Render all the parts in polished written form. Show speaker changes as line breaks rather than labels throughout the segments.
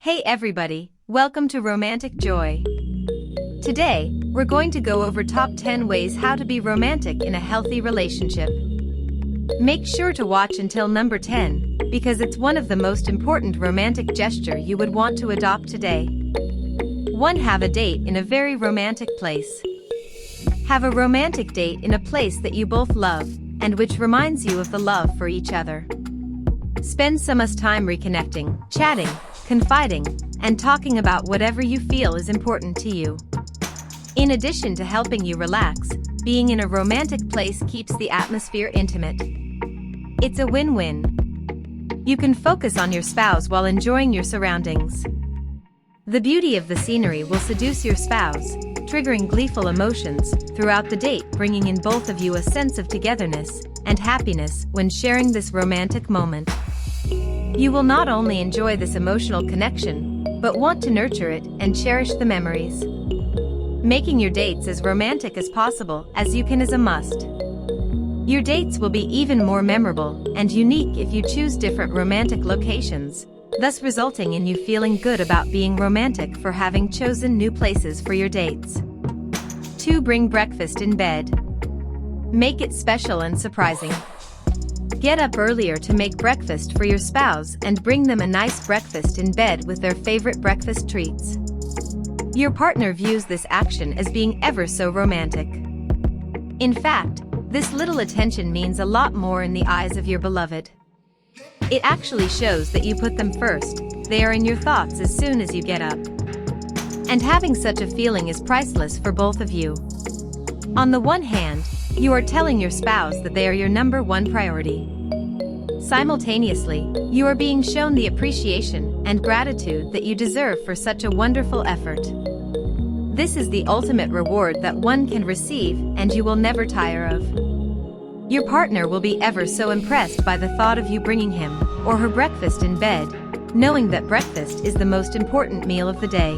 Hey everybody, welcome to Romantic Joy. Today, we're going to go over top 10 ways how to be romantic in a healthy relationship. Make sure to watch until number 10, because it's one of the most important romantic gesture you would want to adopt today. 1. Have a date in a very romantic place. Have a romantic date in a place that you both love, and which reminds you of the love for each other. Spend some time reconnecting, chatting, confiding, and talking about whatever you feel is important to you. In addition to helping you relax, being in a romantic place keeps the atmosphere intimate. It's a win-win. You can focus on your spouse while enjoying your surroundings. The beauty of the scenery will seduce your spouse, triggering gleeful emotions throughout the date, bringing in both of you a sense of togetherness and happiness when sharing this romantic moment. You will not only enjoy this emotional connection, but want to nurture it and cherish the memories. Making your dates as romantic as possible as you can is a must. Your dates will be even more memorable and unique if you choose different romantic locations, thus resulting in you feeling good about being romantic for having chosen new places for your dates. 2. Bring breakfast in bed. Make it special and surprising. Get up earlier to make breakfast for your spouse and bring them a nice breakfast in bed with their favorite breakfast treats. Your partner views this action as being ever so romantic. In fact, this little attention means a lot more in the eyes of your beloved. It actually shows that you put them first, they are in your thoughts as soon as you get up. And having such a feeling is priceless for both of you. On the one hand, you are telling your spouse that they are your number one priority. Simultaneously, you are being shown the appreciation and gratitude that you deserve for such a wonderful effort. This is the ultimate reward that one can receive and you will never tire of. Your partner will be ever so impressed by the thought of you bringing him or her breakfast in bed, knowing that breakfast is the most important meal of the day.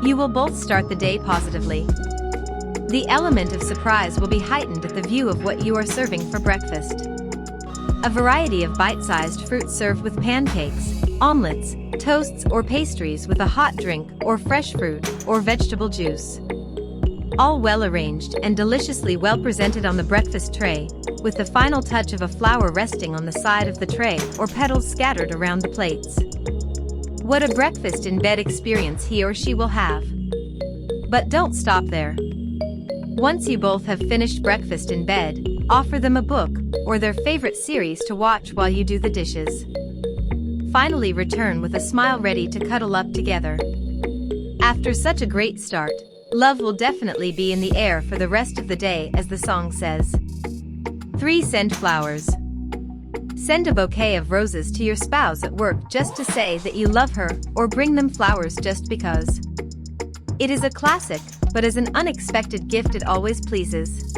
You will both start the day positively. The element of surprise will be heightened at the view of what you are serving for breakfast. A variety of bite-sized fruits served with pancakes, omelets, toasts or pastries with a hot drink or fresh fruit or vegetable juice. All well arranged and deliciously well presented on the breakfast tray, with the final touch of a flower resting on the side of the tray or petals scattered around the plates. What a breakfast in bed experience he or she will have. But don't stop there. Once you both have finished breakfast in bed, offer them a book or their favorite series to watch while you do the dishes. Finally, return with a smile, ready to cuddle up together. After such a great start, love will definitely be in the air for the rest of the day, as the song says. 3. Send flowers. Send a bouquet of roses to your spouse at work just to say that you love her, or bring them flowers just because. It is a classic, but as an unexpected gift it always pleases.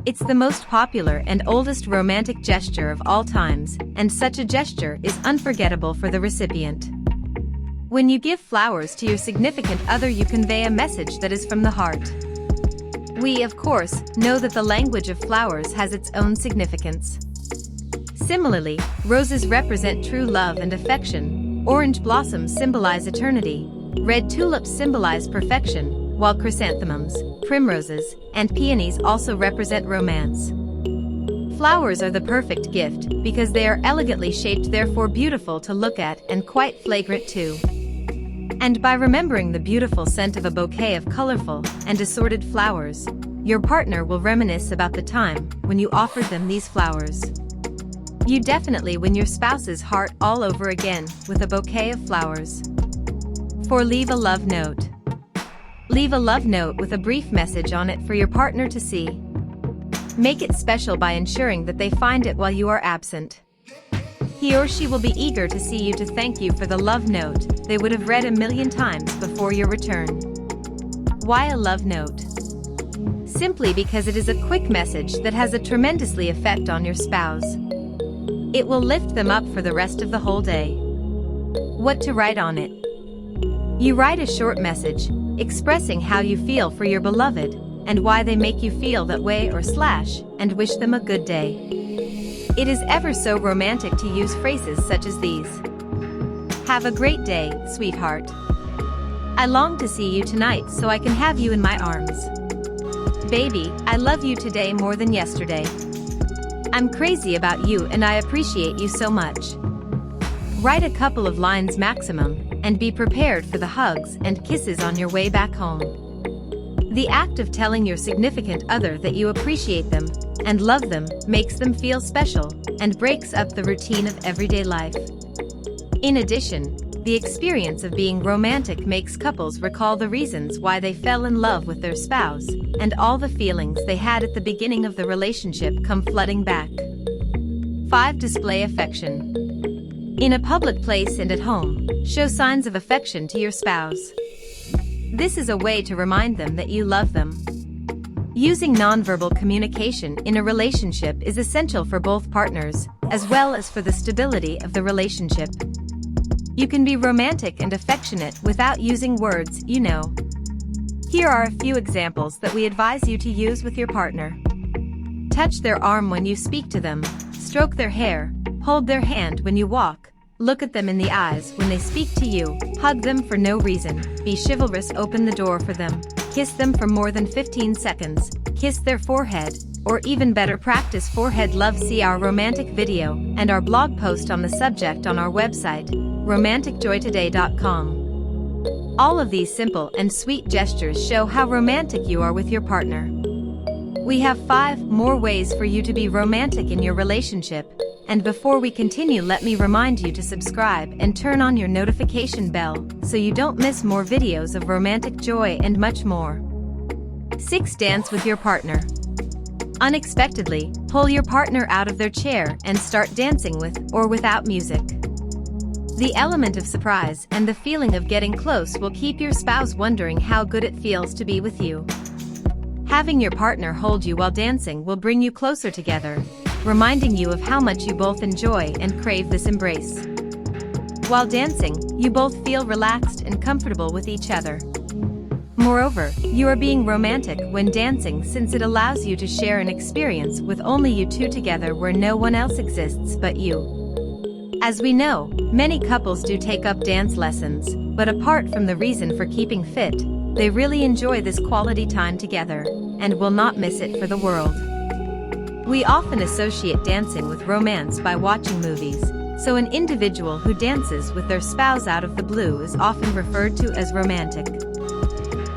It's the most popular and oldest romantic gesture of all times, and such a gesture is unforgettable for the recipient. When you give flowers to your significant other, you convey a message that is from the heart. We, of course, know that the language of flowers has its own significance. Similarly, roses represent true love and affection, orange blossoms symbolize eternity, red tulips symbolize perfection, while chrysanthemums, primroses, and peonies also represent romance. Flowers are the perfect gift because they are elegantly shaped, therefore beautiful to look at and quite fragrant too. And by remembering the beautiful scent of a bouquet of colorful and assorted flowers, your partner will reminisce about the time when you offered them these flowers. You definitely win your spouse's heart all over again with a bouquet of flowers. 4. Leave a love note. Leave a love note with a brief message on it for your partner to see. Make it special by ensuring that they find it while you are absent. He or she will be eager to see you to thank you for the love note they would have read a million times before your return. Why a love note? Simply because it is a quick message that has a tremendously effect on your spouse. It will lift them up for the rest of the whole day. What to write on it? You write a short message, expressing how you feel for your beloved, and why they make you feel that way, and wish them a good day. It is ever so romantic to use phrases such as these. Have a great day, sweetheart. I long to see you tonight so I can have you in my arms. Baby, I love you today more than yesterday. I'm crazy about you and I appreciate you so much. Write a couple of lines maximum, and be prepared for the hugs and kisses on your way back home. The act of telling your significant other that you appreciate them and love them makes them feel special and breaks up the routine of everyday life. In addition, the experience of being romantic makes couples recall the reasons why they fell in love with their spouse, and all the feelings they had at the beginning of the relationship come flooding back. 5. Display affection. In a public place and at home, show signs of affection to your spouse. This is a way to remind them that you love them. Using nonverbal communication in a relationship is essential for both partners, as well as for the stability of the relationship. You can be romantic and affectionate without using words, you know. Here are a few examples that we advise you to use with your partner. Touch their arm when you speak to them, stroke their hair, hold their hand when you walk, look at them in the eyes when they speak to you, hug them for no reason, be chivalrous, open the door for them, kiss them for more than 15 seconds, kiss their forehead, or even better, practice forehead love. See our romantic video and our blog post on the subject on our website, romanticjoytoday.com. All of these simple and sweet gestures show how romantic you are with your partner. We have 5 more ways for you to be romantic in your relationship, and before we continue, let me remind you to subscribe and turn on your notification bell so you don't miss more videos of romantic joy and much more. 6. Dance with your partner. Unexpectedly, pull your partner out of their chair and start dancing with or without music. The element of surprise and the feeling of getting close will keep your spouse wondering how good it feels to be with you. Having your partner hold you while dancing will bring you closer together, reminding you of how much you both enjoy and crave this embrace. While dancing, you both feel relaxed and comfortable with each other. Moreover, you are being romantic when dancing, since it allows you to share an experience with only you two together where no one else exists but you. As we know, many couples do take up dance lessons, but apart from the reason for keeping fit, they really enjoy this quality time together and will not miss it for the world. We often associate dancing with romance by watching movies, so an individual who dances with their spouse out of the blue is often referred to as romantic.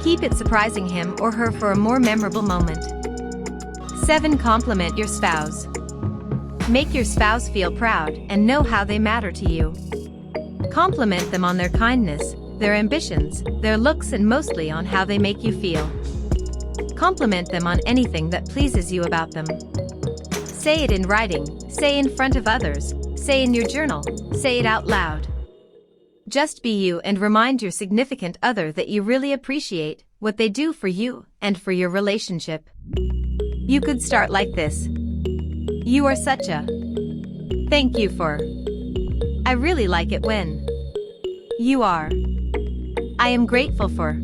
Keep it surprising him or her for a more memorable moment. 7. Compliment your spouse. Make your spouse feel proud and know how they matter to you. Compliment them on their kindness, their ambitions, their looks, and mostly on how they make you feel. Compliment them on anything that pleases you about them. Say it in writing, say in front of others, say in your journal, say it out loud. Just be you and remind your significant other that you really appreciate what they do for you and for your relationship. You could start like this. You are such a... Thank you for... I really like it when... You are... I am grateful for...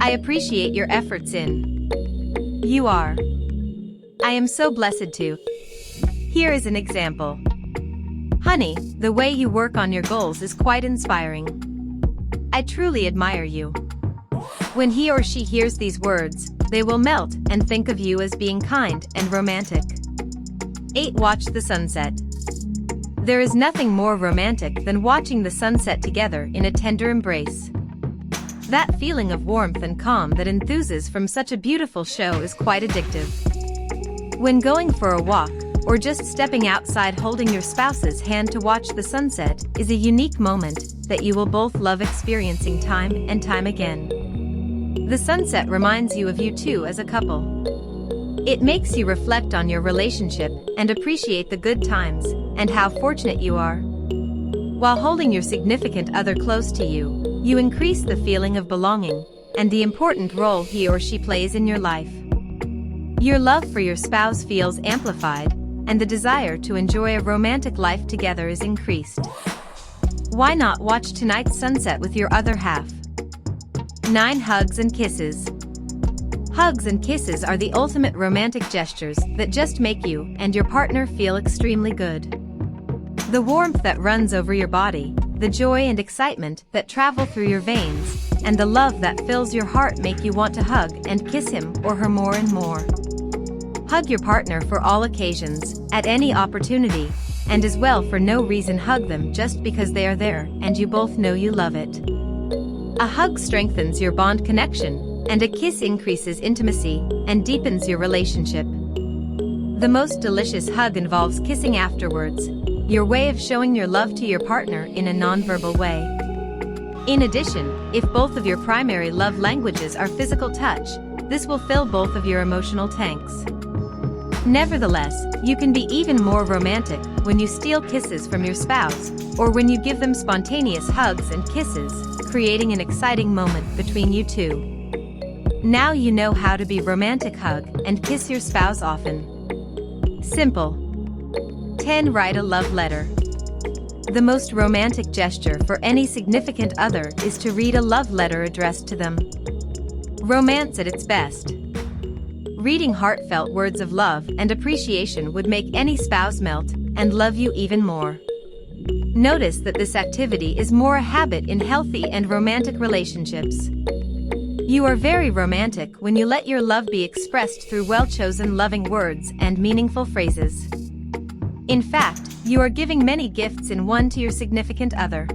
I appreciate your efforts in... You are... I am so blessed to... Here is an example. Honey, the way you work on your goals is quite inspiring. I truly admire you. When he or she hears these words, they will melt and think of you as being kind and romantic. 8. Watch the sunset. There is nothing more romantic than watching the sunset together in a tender embrace. That feeling of warmth and calm that enthuses from such a beautiful show is quite addictive. When going for a walk, or just stepping outside holding your spouse's hand to watch the sunset is a unique moment that you will both love experiencing time and time again. The sunset reminds you of you two as a couple. It makes you reflect on your relationship and appreciate the good times and how fortunate you are. While holding your significant other close to you, you increase the feeling of belonging and the important role he or she plays in your life. Your love for your spouse feels amplified, and the desire to enjoy a romantic life together is increased. Why not watch tonight's sunset with your other half? 9. Hugs and kisses. Hugs and kisses are the ultimate romantic gestures that just make you and your partner feel extremely good. The warmth that runs over your body, the joy and excitement that travel through your veins, and the love that fills your heart make you want to hug and kiss him or her more and more. Hug your partner for all occasions, at any opportunity, and as well for no reason hug them just because they are there and you both know you love it. A hug strengthens your bond connection, and a kiss increases intimacy and deepens your relationship. The most delicious hug involves kissing afterwards, your way of showing your love to your partner in a nonverbal way. In addition, if both of your primary love languages are physical touch, this will fill both of your emotional tanks. Nevertheless, you can be even more romantic when you steal kisses from your spouse, or when you give them spontaneous hugs and kisses, creating an exciting moment between you two. Now you know how to be romantic. Hug and kiss your spouse often. Simple. 10. Write a love letter. The most romantic gesture for any significant other is to read a love letter addressed to them. Romance at its best. Reading heartfelt words of love and appreciation would make any spouse melt and love you even more. Notice that this activity is more a habit in healthy and romantic relationships. You are very romantic when you let your love be expressed through well-chosen loving words and meaningful phrases. In fact, you are giving many gifts in one to your significant other.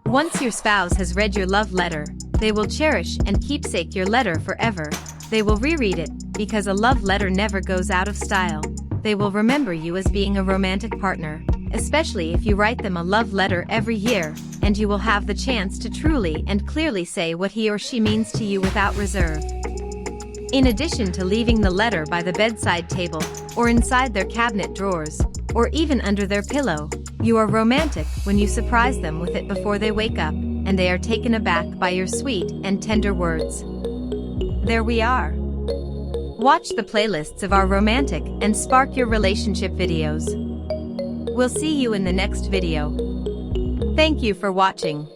Once your spouse has read your love letter, they will cherish and keepsake your letter forever. They will reread it, because a love letter never goes out of style. They will remember you as being a romantic partner, especially if you write them a love letter every year, and you will have the chance to truly and clearly say what he or she means to you without reserve. In addition to leaving the letter by the bedside table, or inside their cabinet drawers, or even under their pillow, you are romantic when you surprise them with it before they wake up, and they are taken aback by your sweet and tender words. There we are. Watch the playlists of our romantic and spark your relationship videos. We'll see you in the next video. Thank you for watching.